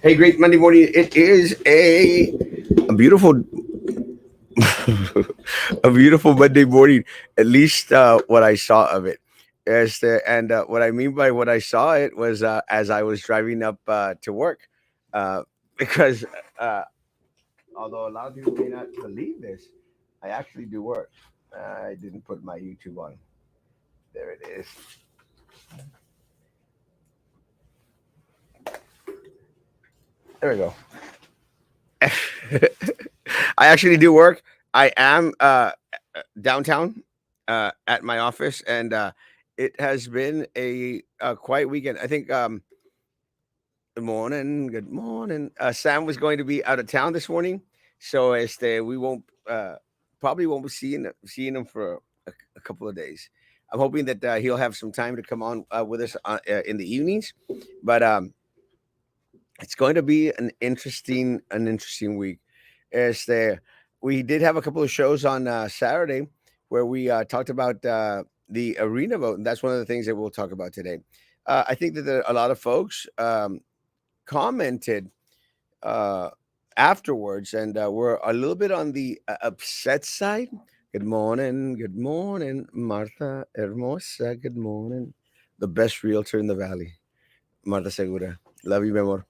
Hey, great Monday morning. It is a beautiful, a beautiful Monday morning. At least what I saw of it. And what I mean by what I saw it was as I was driving up to work, uh, because uh, although a lot of people may not believe this, I actually do work. I didn't put my YouTube on. There it is. There we go. I actually do work. I am downtown at my office, and it has been a quiet weekend. I think. Good morning. Good morning. Sam was going to be out of town this morning, so we won't probably won't be seeing him for a couple of days. I'm hoping that he'll have some time to come on with us in the evenings, but it's going to be an interesting week. Este, we did have a couple of shows on Saturday where we talked about the arena vote, and that's one of the things that we'll talk about today. I think that a lot of folks commented uh, afterwards, and we're a little bit on the upset side. Good morning, Martha Hermosa. Good morning, the best realtor in the valley, Martha Segura. Love you, mi amor.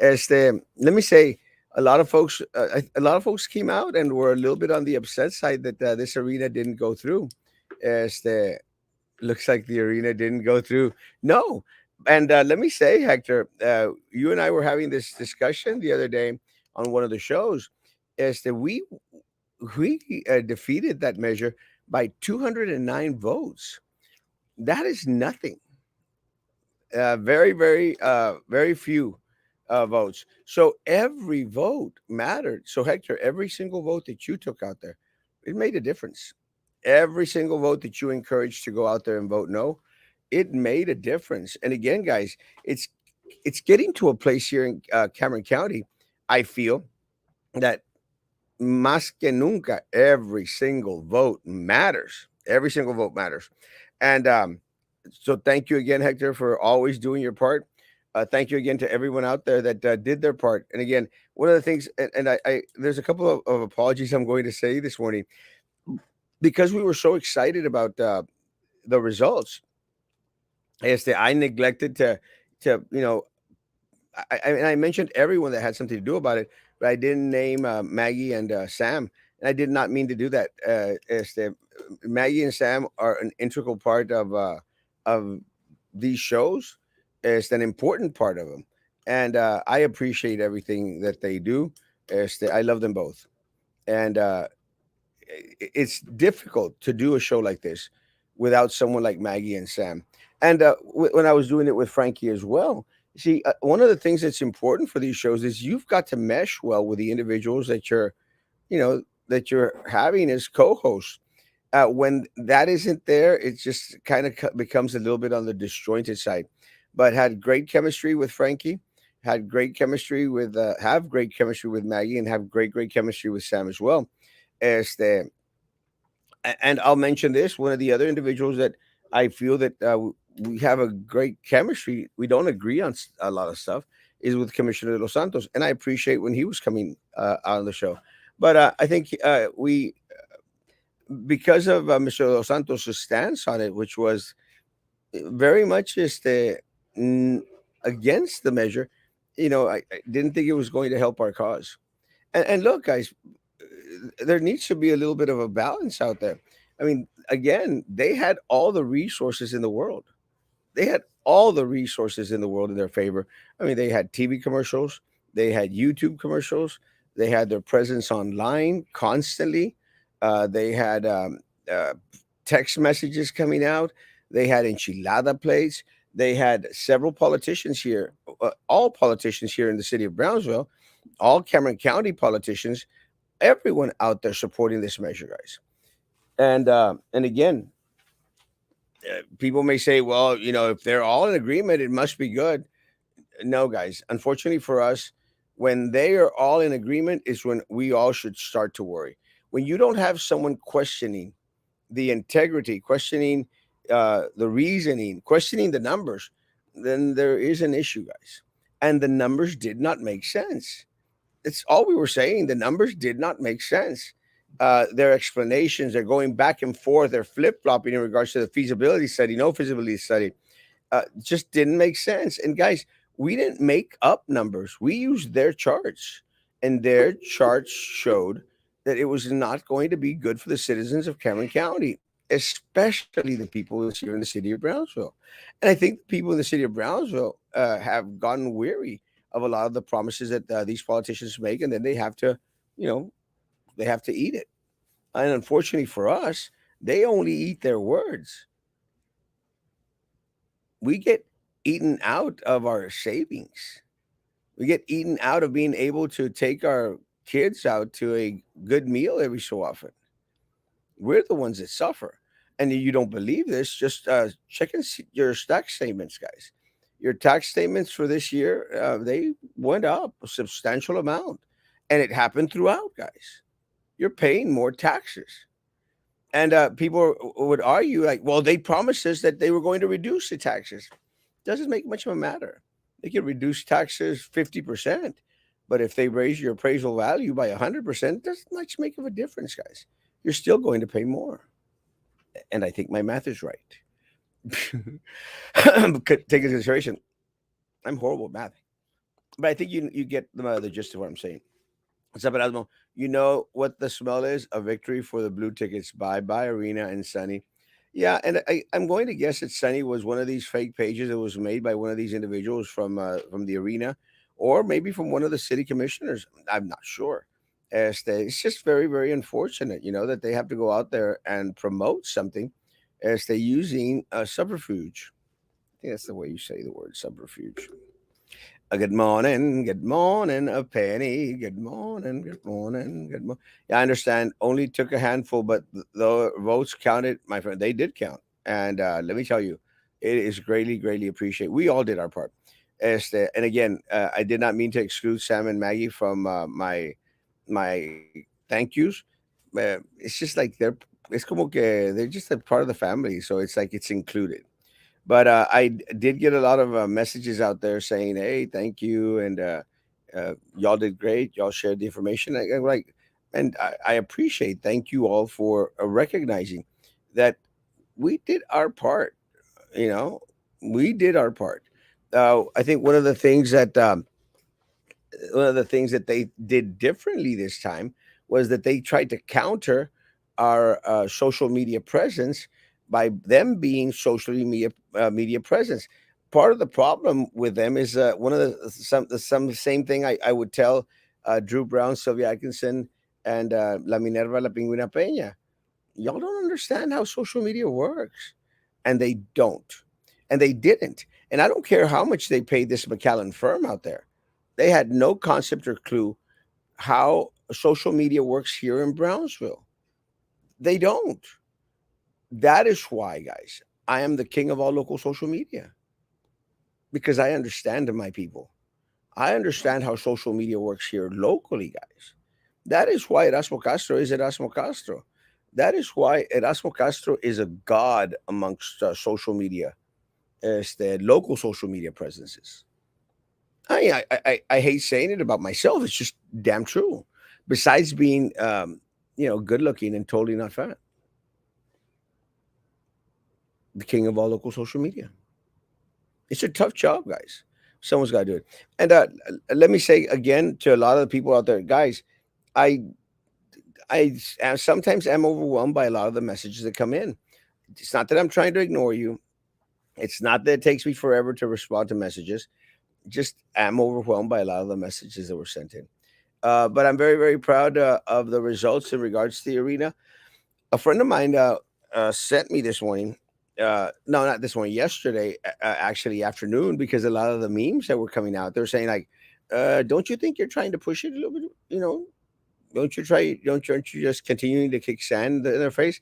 Let me say, a lot of folks came out and were a little bit on the upset side that this arena didn't go through. Este, looks like the arena didn't go through. No, and let me say, Hector, you and I were having this discussion the other day on one of the shows. Is that we defeated that measure by 209 votes. That is nothing. Very few votes. So every vote mattered. So Hector, every single vote that you took out there, it made a difference. Every single vote that you encouraged to go out there and vote no, it made a difference. And again, guys, it's it's getting to a place here in Cameron County. I feel that más que nunca, every single vote matters. Every single vote matters. And so thank you again, Hector, for always doing your part. Thank you again to everyone out there that did their part. And again, one of the things, and I there's a couple of apologies I'm going to say this morning because we were so excited about the results. I neglected to and I mentioned everyone that had something to do about it, but I didn't name Maggie and Sam, and I did not mean to do that. Maggie and Sam are an integral part of these shows. It's an important part of them, and I appreciate everything that they do. I love them both, and it's difficult to do a show like this without someone like Maggie and Sam. And when I was doing it with Frankie as well, see, one of the things that's important for these shows is you've got to mesh well with the individuals that you're having as co-hosts. When that isn't there, it just kind of becomes a little bit on the disjointed side. But had great chemistry with Frankie, had great chemistry with have great chemistry with Maggie, and have great chemistry with Sam as well. Este, and I'll mention this: one of the other individuals that I feel that we have a great chemistry. We don't agree on a lot of stuff. Is with Commissioner de los Santos, and I appreciate when he was coming on the show. But I think we, because of Mr. Dos Santos' stance on it, which was very much just n- against the measure, I didn't think it was going to help our cause. And look, guys, there needs to be a little bit of a balance out there. I mean, again, they had all the resources in the world. They had all the resources in the world in their favor. I mean, they had TV commercials, they had YouTube commercials, they had their presence online constantly. They had uh, text messages coming out. They had enchilada plates. They had several politicians here, all politicians here in the city of Brownsville, all Cameron County politicians, everyone out there supporting this measure, guys. And again, people may say, well, if they're all in agreement, it must be good. No, guys. Unfortunately for us, when they are all in agreement, is when we all should start to worry. When you don't have someone questioning the integrity, questioning the reasoning, questioning the numbers, then there is an issue, guys. and the numbers did not make sense. It's all we were saying. The numbers did not make sense. Their explanations, they're going back and forth, they're flip flopping in regards to the feasibility study, no feasibility study. Just didn't make sense. And guys, we didn't make up numbers. We used their charts, and their charts showed that it was not going to be good for the citizens of Cameron County, especially the people here in the city of Brownsville. And I think the people in the city of Brownsville have gotten weary of a lot of the promises that these politicians make, and then they have to, you know, they have to eat it. And unfortunately for us, they only eat their words. We get eaten out of our savings. We get eaten out of being able to take our kids out to a good meal every so often. We're the ones that suffer. And you don't believe this, just check your tax statements, guys. Your tax statements for this year, they went up a substantial amount. And it happened throughout, guys. You're paying more taxes. And people would argue, like, well, they promised us that they were going to reduce the taxes. Doesn't make much of a matter. They can reduce taxes 50%, but if they raise your appraisal value by 100%, doesn't much make of a difference, guys. You're still going to pay more. And I think my math is right. Take into consideration, I'm horrible at math, but I think you get the gist of what I'm saying. What's up, Erasmo? You know what the smell is? A victory for the blue tickets. Bye bye, Arena and Sunny. Yeah, and I'm going to guess that Sunny was one of these fake pages that was made by one of these individuals from the arena, or maybe from one of the city commissioners. I'm not sure. It's just very, very unfortunate, that they have to go out there and promote something as they using a subterfuge. I think that's the way you say the word subterfuge. Good morning, a penny. Good morning, good morning, good morning. Yeah, I understand. Only took a handful, but the votes counted, my friend. They did count, and let me tell you, it is greatly, greatly appreciated. We all did our part. And again, I did not mean to exclude Sam and Maggie from my thank yous. It's just like it's como que they're just a part of the family, so it's like it's included. But did get a lot of messages out there saying, "Hey, thank you," and y'all did great. Y'all shared the information. And I appreciate. Thank you all for recognizing that we did our part. You know, we did our part. I think one of the things that they did differently this time was that they tried to counter our social media presence by them being socially media presence. Part of the problem with them is one of the same thing I would tell Drew Brown, Sylvia Atkinson, and La Minerva La Pingüina Peña. Y'all don't understand how social media works, and they don't, and they didn't. And I don't care how much they paid this McAllen firm out there. They had no concept or clue how social media works here in Brownsville. They don't. That is why, guys, I am the king of all local social media because I understand my people. I understand how social media works here locally, guys. That is why Erasmo Castro is Erasmo Castro. That is why Erasmo Castro is a god amongst social media, the local social media presences. I hate saying it about myself. It's just damn true. Besides being, good looking and totally not fat, the king of all local social media. It's a tough job, guys. Someone's got to do it. And let me say again to a lot of the people out there, guys, I sometimes am overwhelmed by a lot of the messages that come in. It's not that I'm trying to ignore you. It's not that it takes me forever to respond to messages. Just am overwhelmed by a lot of the messages that were sent in. But I'm very, very proud of the results in regards to the arena. A friend of mine sent me this morning. No, not this morning. Yesterday, actually, afternoon, because a lot of the memes that were coming out, they're saying like, "Don't you think you're trying to push it a little bit? Don't you try? Aren't you just continuing to kick sand in their face?"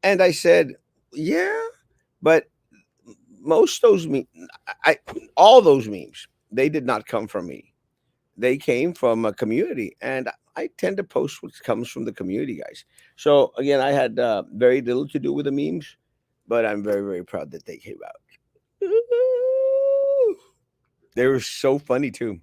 And I said, "Yeah, but most those I all those memes, they did not come from me. They came from a community, and I tend to post what comes from the community, guys. So again, I had very little to do with the memes, but I'm very, very proud that they came out. They were so funny too.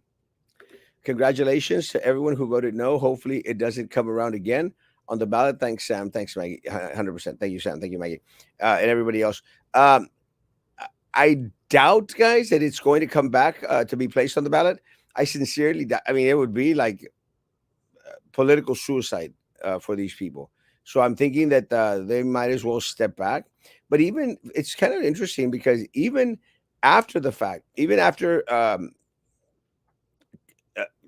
Congratulations to everyone who voted no. Hopefully, it doesn't come around again on the ballot. Thanks, Sam. Thanks, Maggie. 100%. Thank you, Sam. Thank you, Maggie. And everybody else. Um, I doubt, guys, that it's going to come back to be placed on the ballot. I sincerely doubt. I mean, it would be like political suicide for these people. So I'm thinking that they might as well step back. But even it's kind of interesting because even after the fact, even after uh,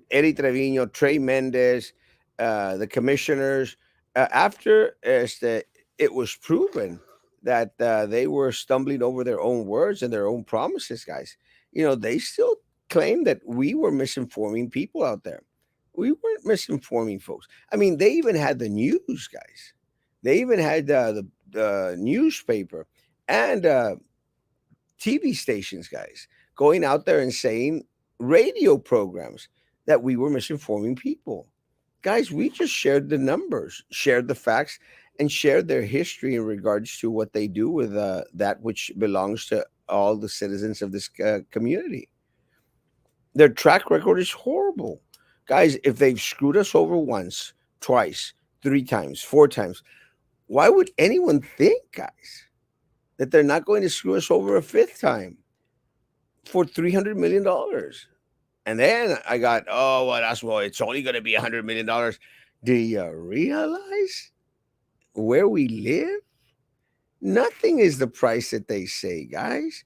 Eddie Trevino, Trey Mendez, the commissioners, after it was proven that they were stumbling over their own words and their own promises, guys, they still claim that we were misinforming people out there. We weren't misinforming folks. I mean, they even had the news, guys. They even had the newspaper and TV stations, guys, going out there and saying radio programs that we were misinforming people. Guys, we just shared the numbers, shared the facts, and shared their history in regards to what they do with that which belongs to all the citizens of this community. Their track record is horrible. Guys, if they've screwed us over once, twice, three times, four times, why would anyone think, guys, that they're not going to screw us over a fifth time for $300 million? And then I got, oh, well, that's well, it's only going to be $100 million. Do you realize where we live? Nothing is the price that they say, guys.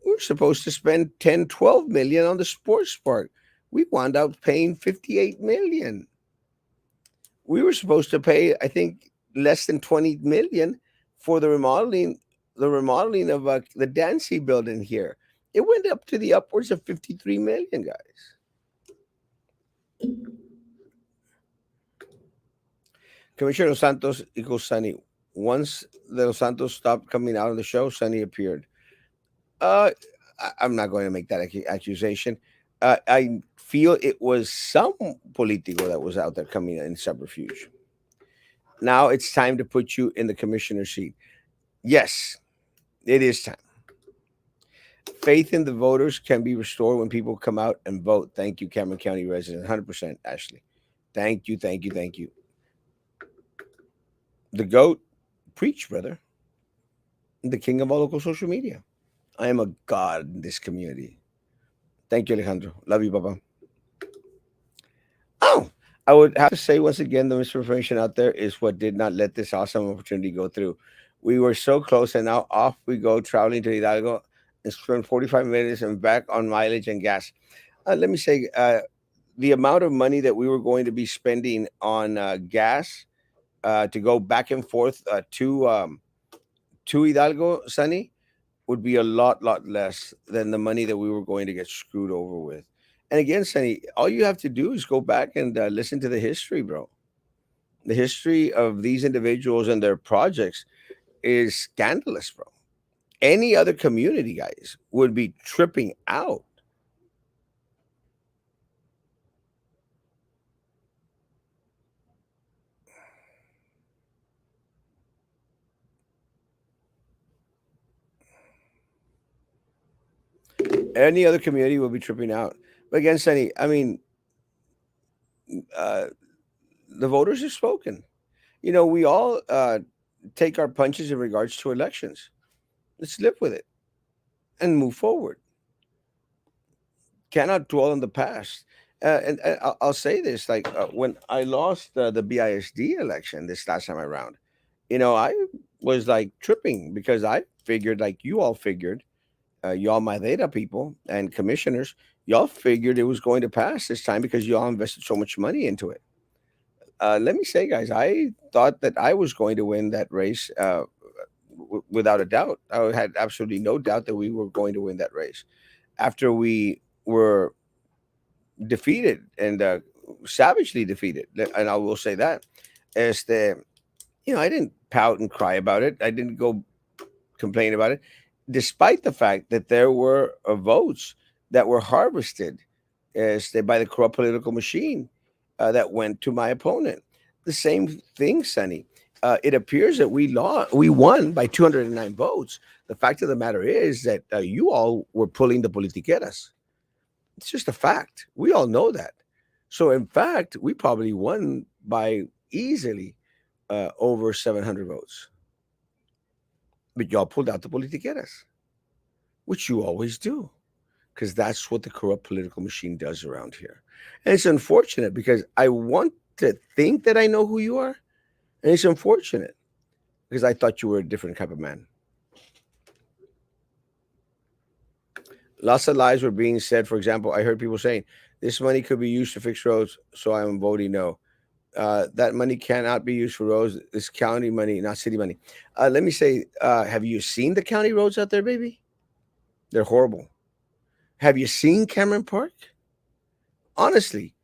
We're supposed to spend 10, 12 million on the sports park. We wound up paying 58 million. We were supposed to pay, I think, less than 20 million for the remodeling of the Dancy building here. It went up to the upwards of 53 million, guys. Commissioner Los Santos equals Sunny. Once the Los Santos stopped coming out of the show, Sunny appeared. Uh, I'm not going to make that accusation. I feel it was some politico that was out there coming in subterfuge. Now it's time to put you in the commissioner seat. Yes, it is time. Faith in the voters can be restored when people come out and vote. Thank you, Cameron County resident. 100%, Ashley. Thank you, thank you, thank you. The GOAT, preach, brother. The king of all local social media. I am a god in this community. Thank you, Alejandro. Love you, Papa. Oh, I would have to say once again, the misinformation out there is what did not let this awesome opportunity go through. We were so close, and now off we go traveling to Hidalgo and spend 45 minutes and back on mileage and gas. Let me say, the amount of money that we were going to be spending on gas to go back and forth to Hidalgo, Sunny, would be a lot less than the money that we were going to get screwed over with. And again, Sunny, all you have to do is go back and listen to the history, bro. The history of these individuals and their projects is scandalous, bro. Any other community, guys, would be tripping out. Any other community would be tripping out. But again, Sunny, I mean, uh, the voters have spoken. We all take our punches in regards to elections. Let's live with it and move forward. Cannot dwell on the past. And I'll say this: like when I lost the BISD election this last time around, I was like tripping because I figured, like you all figured, y'all my data people and commissioners, y'all figured it was going to pass this time because y'all invested so much money into it. Let me say, guys, I thought that I was going to win that race without a doubt. I had absolutely no doubt that we were going to win that race after we were defeated and savagely defeated. And I will say that as I didn't pout and cry about it. I didn't go complain about it, despite the fact that there were votes that were harvested by the corrupt political machine that went to my opponent. The same thing, Sonny. it appears that we won by 209 votes. The fact of the matter is that you all were pulling the politiqueras. It's just a fact. We all know that. So, in fact, we probably won by easily over 700 votes. But y'all pulled out the politiqueras, which you always do, because that's what the corrupt political machine does around here. And it's unfortunate because I want to think that I know who you are. And it's unfortunate because I thought you were a different type of man. Lots of lies were being said. For example, I heard people saying this money could be used to fix roads, so I'm voting no. That money cannot be used for roads. It's county money, not city money. Let me say, have you seen the county roads out there, baby? They're horrible. Have you seen Cameron Park? Honestly,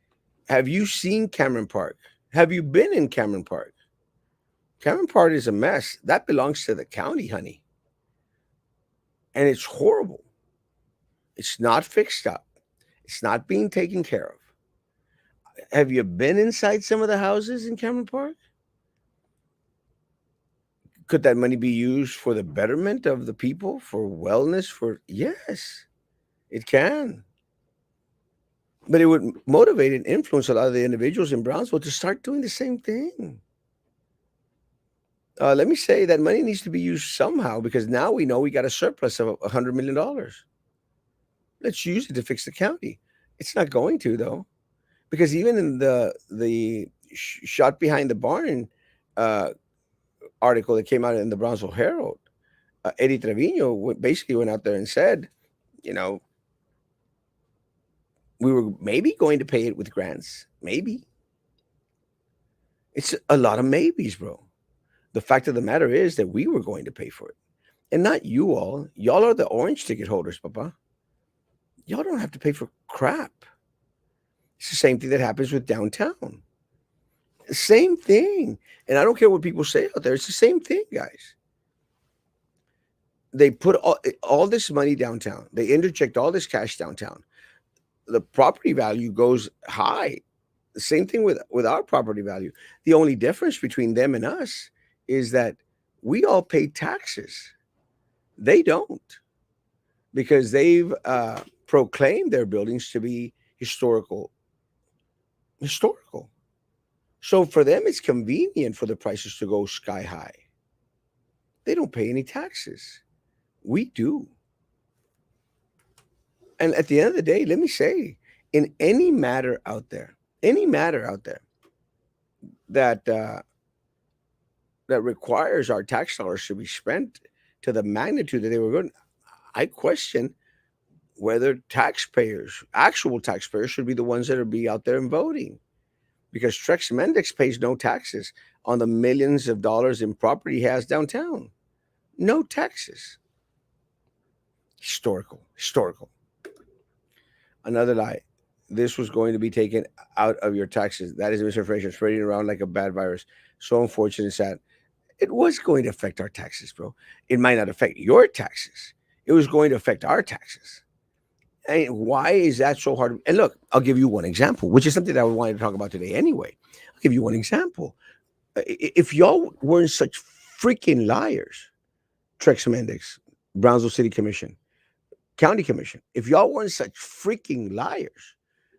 have you seen Cameron Park? Have you been in Cameron Park? Cameron Park is a mess. That belongs to the county, honey. And it's horrible. It's not fixed up. It's not being taken care of. Have you been inside some of the houses in Cameron Park? Could that money be used for the betterment of the people, for wellness, for yes, it can. But it would motivate and influence a lot of the individuals in Brownsville to start doing the same thing. Let me say that money needs to be used somehow because now we know we got a surplus of $100 million. Let's use it to fix the county. It's not going to though, because even in the shot behind the barn uh, article that came out in the Brownsville Herald, Eddie Trevino basically went out there and said, you know, we were maybe going to pay it with grants. Maybe. It's a lot of maybes, bro. The fact of the matter is that we were going to pay for it. And not you all. Y'all are the orange ticket holders, Papa. Y'all don't have to pay for crap. It's the same thing that happens with downtown. Same thing. And I don't care what people say out there. It's the same thing, guys. They put all this money downtown. They interject all this cash downtown. The property value goes high. The same thing with our property value. The only difference between them and us is that we all pay taxes. They don't because they've proclaimed their buildings to be historical. Historical. So for them, it's convenient for the prices to go sky high. They don't pay any taxes. We do. And at the end of the day, let me say, in any matter out there that that requires our tax dollars to be spent to the magnitude that they were going, I question whether taxpayers, actual taxpayers, should be the ones that are be out there and voting, because Trex Mendix pays no taxes on the millions of dollars in property he has downtown. No taxes. Historical. Another lie. This was going to be taken out of your taxes. That is misinformation spreading around like a bad virus. So unfortunate and sad. It was going to affect our taxes, bro. It might not affect your taxes. It was going to affect our taxes. And why is that so hard? And look, I'll give you one example, which is something that I wanted to talk about today anyway. I'll give you one example. If y'all weren't such freaking liars, Trex Mendix, Brownsville City Commission, County Commission, if y'all weren't such freaking liars,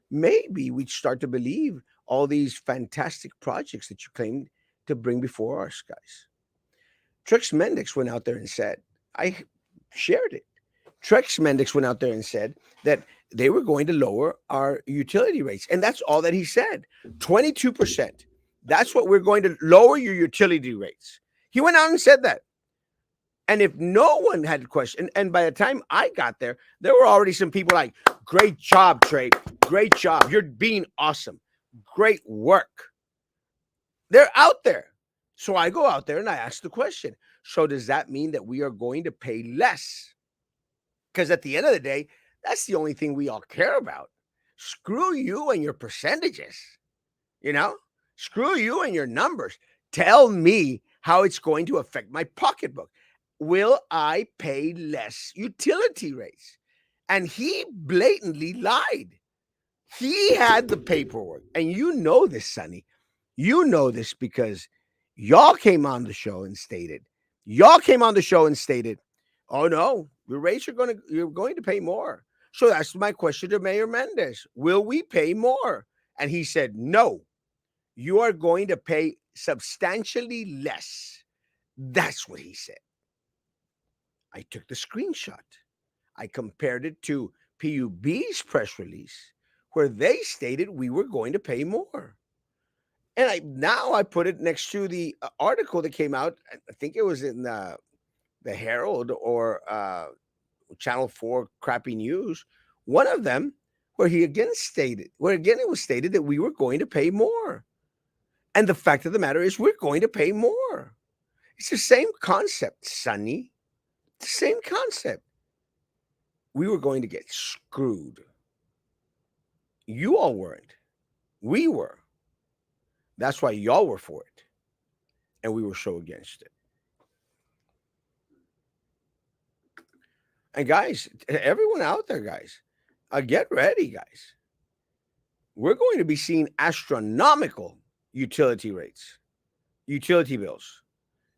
maybe we'd start to believe all these fantastic projects that you claimed to bring before us, guys. Trex Mendix went out there and said, I shared it. Trex Mendix went out there and said that they were going to lower our utility rates. And that's all that he said. 22%. That's what we're going to lower your utility rates. He went out and said that. And if no one had a question, and by the time I got there, there were already some people like, great job, Trey. Great job. You're being awesome. Great work. They're out there. So I go out there and I ask the question. So does that mean that we are going to pay less? Because at the end of the day, that's the only thing we all care about. Screw you and your percentages. You know, screw you and your numbers. Tell me how it's going to affect my pocketbook. Will I pay less utility rates? And he blatantly lied. He had the paperwork. And you know this, Sonny. You know this because Y'all came on the show and stated, y'all came on the show and stated, oh no, the rates are going to, you're going to pay more. So that's my question to Mayor Mendez. Will we pay more? And he said, no, you are going to pay substantially less. That's what he said. I took the screenshot. I compared it to PUB's press release where they stated we were going to pay more. And I put it next to the article that came out. I think it was in the Herald or Channel 4 crappy news. One of them where again it was stated that we were going to pay more. And the fact of the matter is, we're going to pay more. It's the same concept, Sonny. The same concept. We were going to get screwed. You all weren't. We were. That's why y'all were for it. And we were so against it. And guys, everyone out there, guys, get ready, guys. We're going to be seeing astronomical utility rates, utility bills.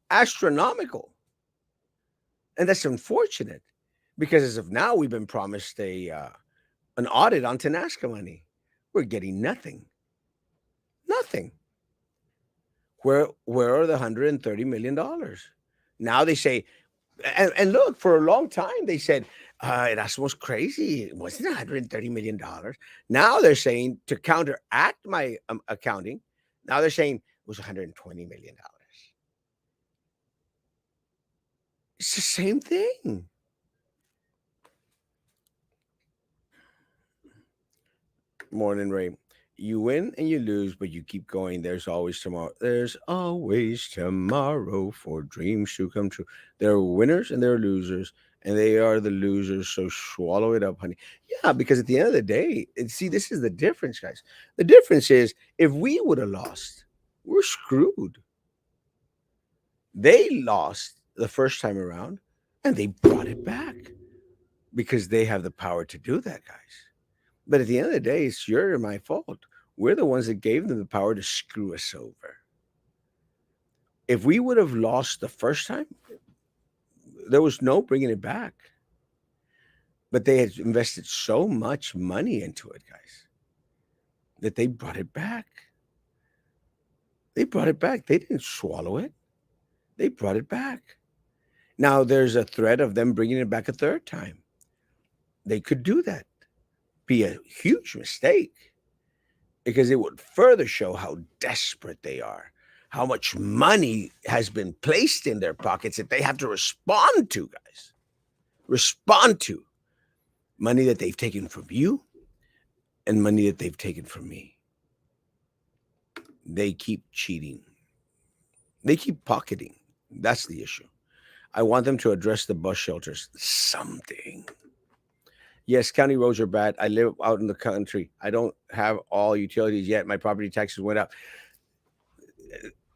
Astronomical. And that's unfortunate because as of now, we've been promised an audit on Tenasca money. We're getting nothing. Nothing. Where are the $130 million? Now they say, and look, for a long time they said Erasmo's crazy. It wasn't $130 million. Now they're saying to counteract my accounting. Now they're saying it was $120 million. It's the same thing. Morning, Ray. You win and you lose, but you keep going. There's always tomorrow. There's always tomorrow for dreams to come true. There are winners and there are losers, and they are the losers. So swallow it up, honey. Yeah, because at the end of the day, see, this is the difference, guys. The difference is if we would have lost, we're screwed. They lost the first time around, and they brought it back because they have the power to do that, guys. But at the end of the day, it's your and my fault. We're the ones that gave them the power to screw us over. If we would have lost the first time, there was no bringing it back. But they had invested so much money into it, guys, that they brought it back. They brought it back. They didn't swallow it. They brought it back. Now there's a threat of them bringing it back a third time. They could do that. Be a huge mistake because it would further show how desperate they are, how much money has been placed in their pockets that they have to respond to, guys. Respond to money that they've taken from you and money that they've taken from me. They keep cheating. They keep pocketing. That's the issue. I want them to address the bus shelters. Something. Yes, county roads are bad. I live out in the country. I don't have all utilities yet. My property taxes went up.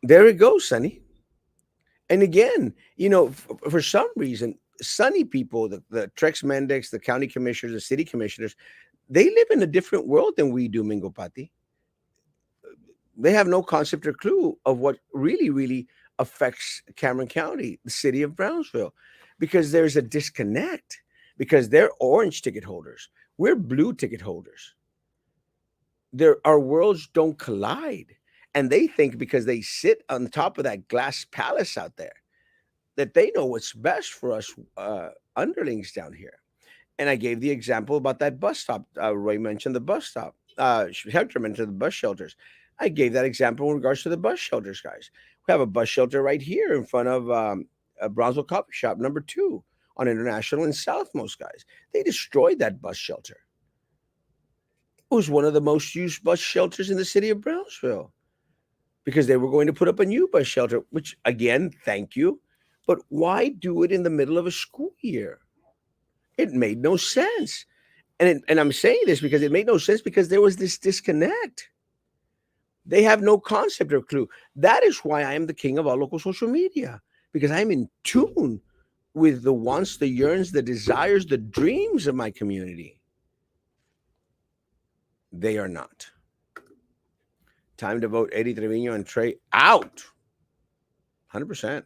There it goes, Sonny. And again, for some reason, Sunny people, the Trex Mendex, the county commissioners, the city commissioners, they live in a different world than we do, Mingo Pati. They have no concept or clue of what really, really affects Cameron County, the city of Brownsville, because there's a disconnect because they're orange ticket holders. We're blue ticket holders. Our worlds don't collide. And they think because they sit on top of that glass palace out there, that they know what's best for us underlings down here. And I gave the example about that bus stop. Roy mentioned the bus stop. Hector mentioned the bus shelters. I gave that example in regards to the bus shelters, guys. We have a bus shelter right here in front of a Brownsville Coffee Shop, number 2 on International and Southmost, guys. They destroyed that bus shelter. It was one of the most used bus shelters in the city of Brownsville because they were going to put up a new bus shelter, which, again, thank you. But why do it in the middle of a school year? It made no sense. And I'm saying this because it made no sense because there was this disconnect. They have no concept or clue. That is why I am the king of all local social media, because I'm in tune with the wants, the yearns, the desires, the dreams of my community. They are not. Time to vote Eddie Trevino and Trey out. 100%.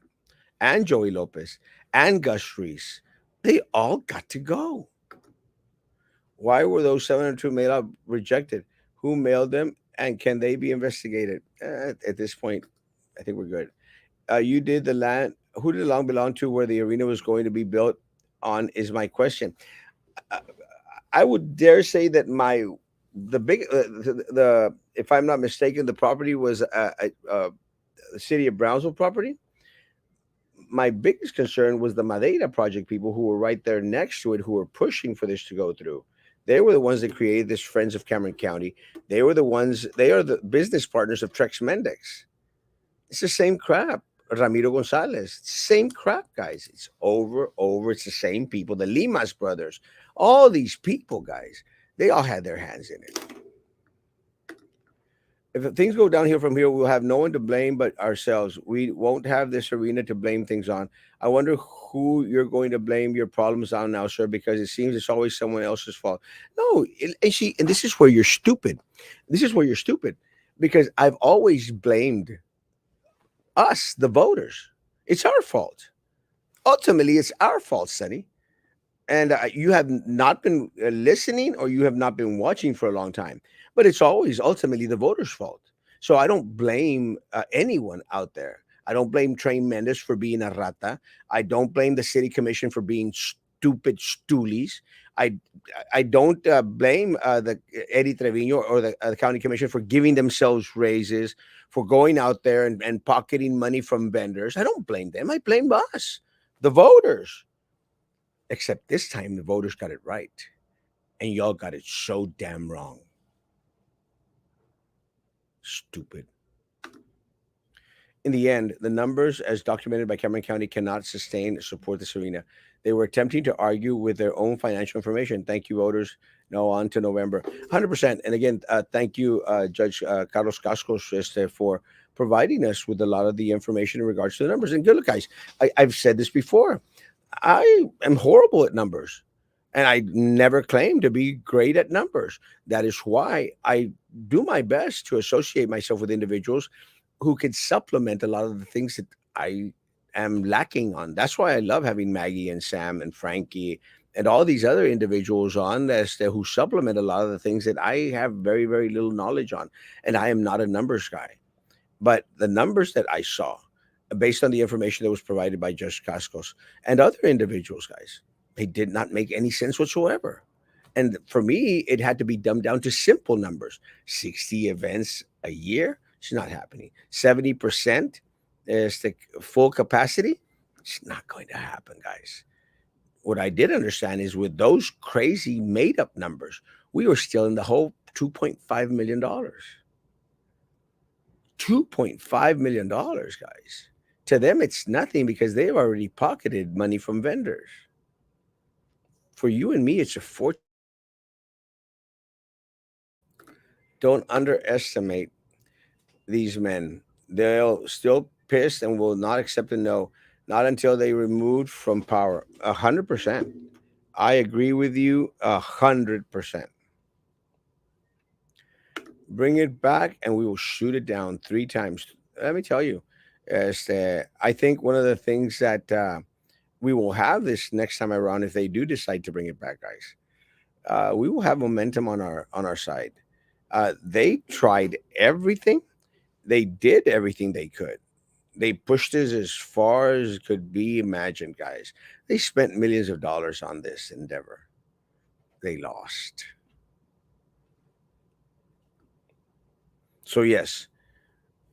And Joey Lopez and Gus Reese. They all got to go. Why were those 702 mail out rejected? Who mailed them? And can they be investigated? At this point, I think we're good. You did the land. Who did the land belong to where the arena was going to be built on is my question. Uh, I would dare say that the big the if I'm not mistaken, the property was the city of Brownsville property. My biggest concern was the Madeira project people who were right there next to it, who were pushing for this to go through. They were the ones that created this Friends of Cameron County. They were the ones. They are the business partners of Trex Mendex. It's the same crap. Ramiro Gonzalez, same crap, guys. It's over. It's the same people. The Limas brothers, all these people, guys. They all had their hands in it. If things go downhill from here, we'll have no one to blame but ourselves. We won't have this arena to blame things on. I wonder who you're going to blame your problems on now, sir, because it seems it's always someone else's fault. No, and see, and this is where you're stupid. This is where you're stupid because I've always blamed us, the voters. It's our fault. Ultimately, it's our fault, Sonny. And you have not been listening or you have not been watching for a long time. But it's always ultimately the voters' fault. So I don't blame anyone out there. I don't blame Trey Mendes for being a rata. I don't blame the city commission for being stupid stoolies. I I don't blame the Eddie Trevino or the county commission for giving themselves raises, for going out there and pocketing money from vendors. I don't blame them. I blame us, the voters. Except this time the voters got it right, and y'all got it so damn wrong. Stupid. In the end, the numbers, as documented by Cameron County, cannot sustain or support this arena. They were attempting to argue with their own financial information. Thank you, voters. No, on to November. 100%. And again, thank you, Judge Carlos Cascos, for providing us with a lot of the information in regards to the numbers. And good look, guys, I've said this before. I am horrible at numbers. And I never claimed to be great at numbers. That is why I do my best to associate myself with individuals who could supplement a lot of the things that I am lacking on. That's why I love having Maggie and Sam and Frankie and all these other individuals on as to, who supplement a lot of the things that I have very, very little knowledge on. And I am not a numbers guy. But the numbers that I saw, based on the information that was provided by Judge Cascos and other individuals, guys, they did not make any sense whatsoever. And for me, it had to be dumbed down to simple numbers. 60 events a year, it's not happening. 70% is the full capacity. It's not going to happen, guys. What I did understand is with those crazy made up numbers, we were still in the whole $2.5 million. $2.5 million, guys. To them, it's nothing because they've already pocketed money from vendors. For you and me, it's a fortune. Don't underestimate these men. They'll still piss and will not accept a no, not until they removed from power. 100%. I agree with you 100%. Bring it back and we will shoot it down 3 times. Let me tell you, I think one of the things that we will have this next time around, if they do decide to bring it back, guys, we will have momentum on our side. They tried everything. They did everything they could. They pushed us as far as could be imagined, guys. They spent millions of dollars on this endeavor. They lost. So yes,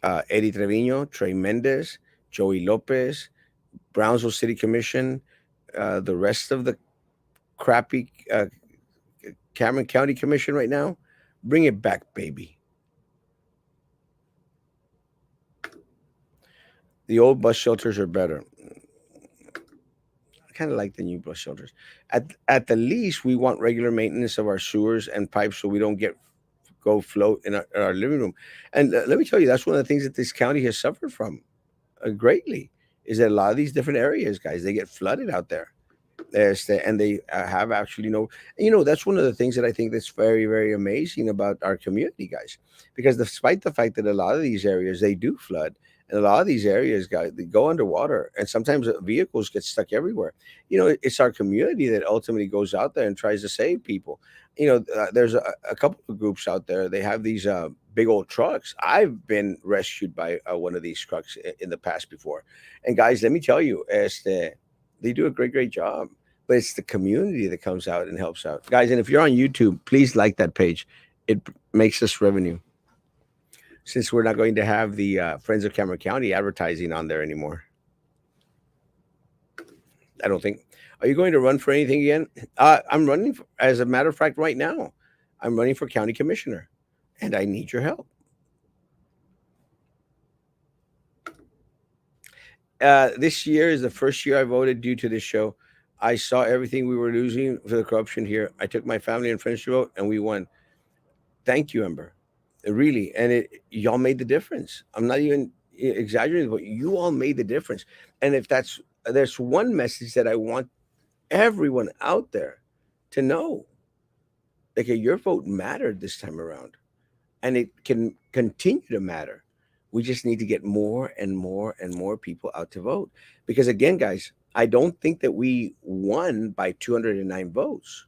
Eddie Trevino, Trey Mendez, Joey Lopez, Brownsville City Commission, the rest of the crappy Cameron County Commission right now, bring it back, baby. The old bus shelters are better. I kind of like the new bus shelters. At the least, we want regular maintenance of our sewers and pipes so we don't get go float in our living room. And let me tell you, that's one of the things that this county has suffered from greatly. Is that a lot of these different areas, guys, they get flooded out there. And they have actually that's one of the things that I think that's very, very amazing about our community, guys, because despite the fact that a lot of these areas they do flood, and a lot of these areas, guys, they go underwater, and sometimes vehicles get stuck everywhere. It's our community that ultimately goes out there and tries to save people. There's a couple of groups out there. They have these big old trucks. I've been rescued by one of these trucks in the past before, and guys, let me tell you, they do a great, great job. But it's the community that comes out and helps out, guys. And if you're on YouTube, please like that page. It makes us revenue, since we're not going to have the Friends of Cameron County advertising on there anymore. I don't think. Are you going to run for anything again? I'm running, as a matter of fact, right now. I'm running for county commissioner, and I need your help. This year is the first year I voted due to this show. I saw everything we were losing for the corruption here. I took my family and friends to vote, and we won. Thank you, Ember. Really, and y'all made the difference. I'm not even exaggerating, but you all made the difference. And if there's one message that I want everyone out there to know, okay, your vote mattered this time around, and it can continue to matter. We just need to get more and more and more people out to vote. Because again, guys, I don't think that we won by 209 votes.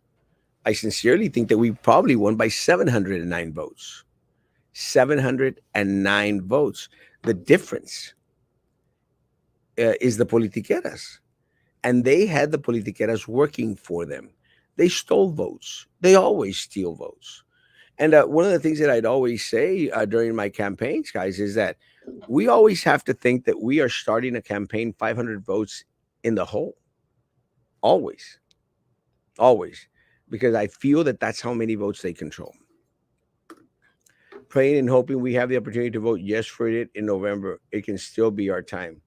I sincerely think that we probably won by 709 votes. 709 votes. The difference is the politiqueras. And they had the politiqueras working for them. They stole votes. They always steal votes. And one of the things that I'd always say during my campaigns, guys, is that we always have to think that we are starting a campaign 500 votes in the hole. Always. Always. Because I feel that that's how many votes they control. Praying and hoping we have the opportunity to vote yes for it in November. It can still be our time.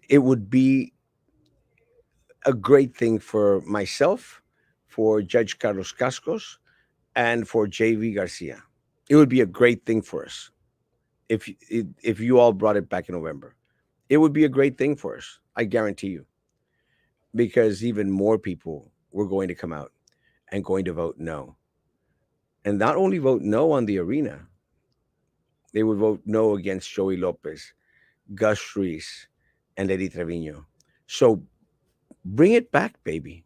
It would be a great thing for myself, for Judge Carlos Cascos, and for JV Garcia. It would be a great thing for us if you all brought it back in November. It would be a great thing for us. I guarantee you, because even more people were going to come out and going to vote no, and not only vote no on the arena, they would vote no against Joey Lopez, Gus Ruiz, and Eddie Trevino. So bring it back, baby,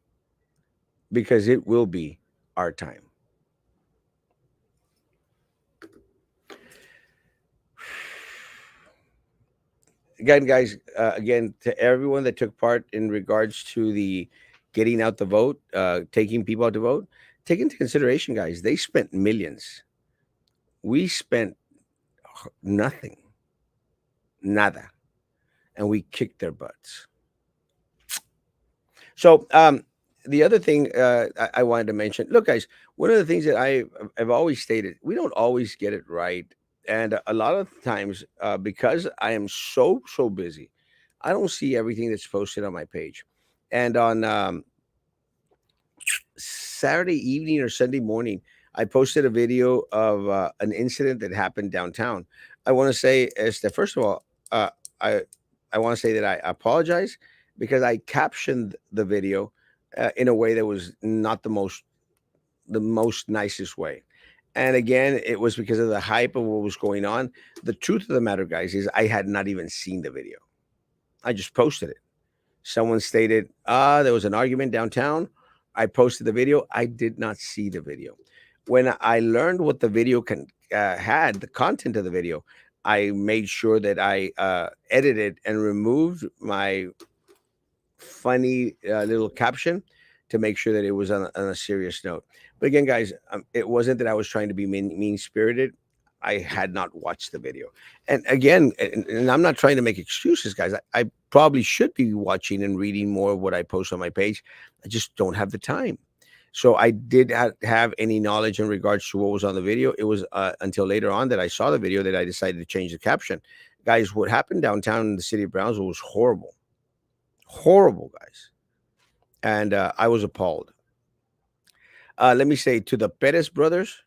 because it will be our time. Again, guys, again, to everyone that took part in regards to the getting out the vote, taking people out to vote, take into consideration, guys, they spent millions. We spent nothing, nada, and we kicked their butts. So, the other thing I wanted to mention, look, guys, one of the things that I've always stated, we don't always get it right. And a lot of times, because I am so busy, I don't see everything that's posted on my page. And on Saturday evening or Sunday morning, I posted a video of an incident that happened downtown. I want to say, is that first of all, I want to say that I apologize because I captioned the video in a way that was not the most nicest way. And again, it was because of the hype of what was going on. The truth of the matter, guys, is I had not even seen the video. I just posted it. Someone stated, there was an argument downtown. I posted the video. I did not see the video. When I learned what the video had, the content of the video, I made sure that I edited and removed my funny little caption to make sure that it was on a serious note. But again, guys, it wasn't that I was trying to be mean spirited. I had not watched the video. And again, and I'm not trying to make excuses, guys. I probably should be watching and reading more of what I post on my page. I just don't have the time. So I did have any knowledge in regards to what was on the video. It was until later on that I saw the video that I decided to change the caption. Guys, what happened downtown in the city of Brownsville was horrible. Horrible, guys. And I was appalled. Let me say to the Perez brothers,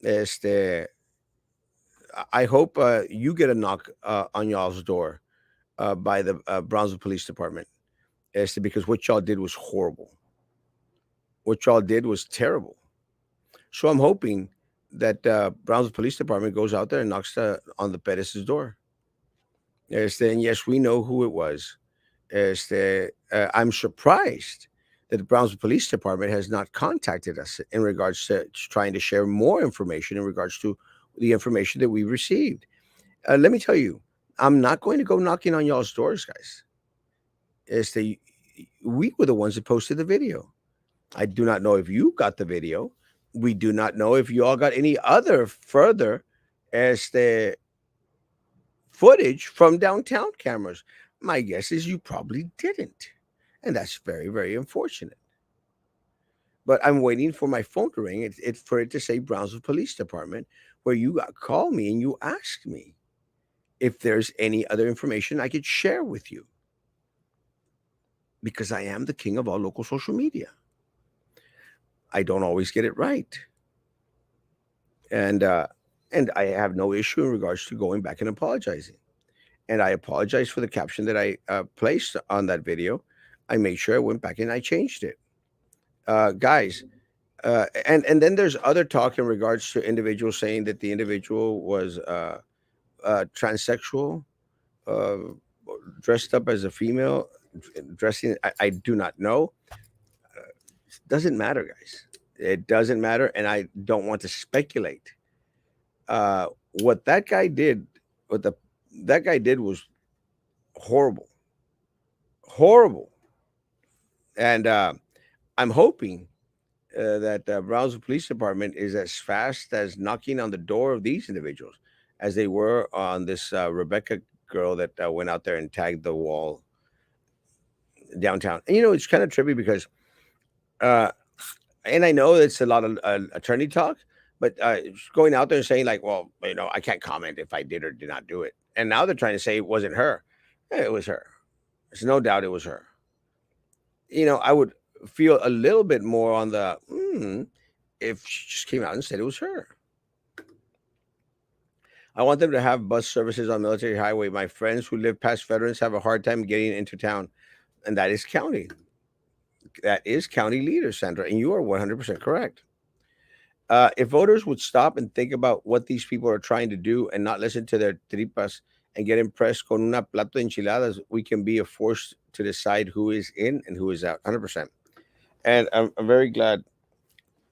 este, I hope you get a knock on y'all's door by the Brownsville Police Department. because what y'all did was horrible. What y'all did was terrible. So I'm hoping that Brownsville Police Department goes out there and knocks on the Perez's door. And yes, we know who it was. I'm surprised that the Brownsville Police Department has not contacted us in regards to trying to share more information in regards to the information that we received. Let me tell you, I'm not going to go knocking on y'all's doors, guys. Este, we were the ones that posted the video. I do not know if you got the video. We do not know if you all got any other further este, footage from downtown cameras. My guess is you probably didn't. And that's very, very unfortunate. But I'm waiting for my phone to ring for it to say Brownsville Police Department, where you call me and you ask me if there's any other information I could share with you. Because I am the king of all local social media. I don't always get it right. And and I have no issue in regards to going back and apologizing. And I apologize for the caption that I placed on that video. I made sure I went back and I changed it. Guys, and then there's other talk in regards to individuals saying that the individual was transsexual, uh, dressed up as a female, dressing. I do not know. Doesn't matter, guys. It doesn't matter, and I don't want to speculate. What that guy did, what the that guy did was horrible, horrible, and I'm hoping that the Brownsville Police Department is as fast as knocking on the door of these individuals as they were on this Rebecca girl that went out there and tagged the wall downtown. And it's kind of trippy because, uh, and I know it's a lot of attorney talk, but going out there and saying like, well, I can't comment if I did or did not do it. And now they're trying to say it wasn't her. It was her. There's no doubt it was her. I would feel a little bit more on the if she just came out and said it was her. I want them to have bus services on Military Highway. My friends who live past Veterans have a hard time getting into town, and that is county. That is county leader, Sandra, and you are 100% correct. If voters would stop and think about what these people are trying to do and not listen to their tripas and get impressed con una plato de enchiladas, we can be a force to decide who is in and who is out. 100%. And I'm very glad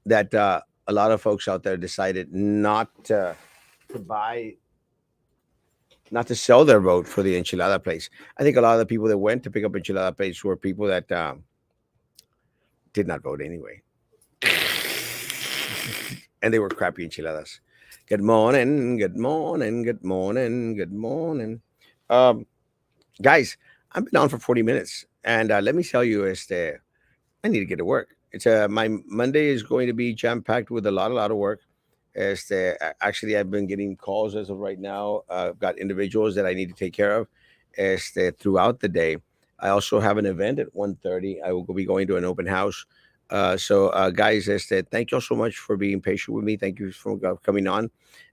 that a lot of folks out there decided not to buy, not to sell their vote for the enchilada place. I think a lot of the people that went to pick up enchilada plates were people that did not vote anyway. And they were crappy enchiladas. Good morning, good morning, good morning, good morning. Um, Guys, I've been on for 40 minutes. And let me tell you, I need to get to work. It's My Monday is going to be jam packed with a lot of work. Actually, I've been getting calls as of right now. I've got individuals that I need to take care of throughout the day. I also have an event at 1:30. I will be going to an open house. Guys, thank you all so much for being patient with me. Thank you for coming on.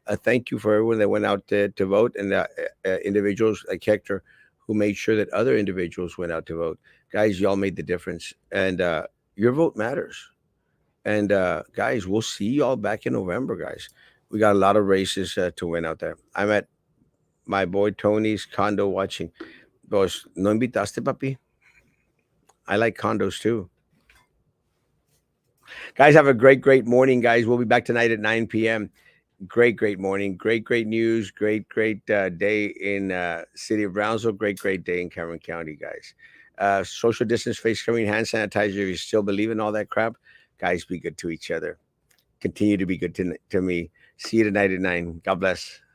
Thank you for everyone that went out to vote and individuals like Hector who made sure that other individuals went out to vote. Guys, y'all made the difference, and your vote matters. And guys, we'll see y'all back in November, guys. We got a lot of races to win out there. I'm at my boy Tony's condo watching. Boss, no invitaste, papi? I like condos too. Guys, have a great morning, guys. We'll be back tonight at 9 p.m. Great morning. Great news. Great day in city of Brownsville. Great day in Cameron County, guys. Social distance, face covering, hand sanitizer. If you still believe in all that crap, guys, be good to each other. Continue to be good to me. See you tonight at 9. God bless.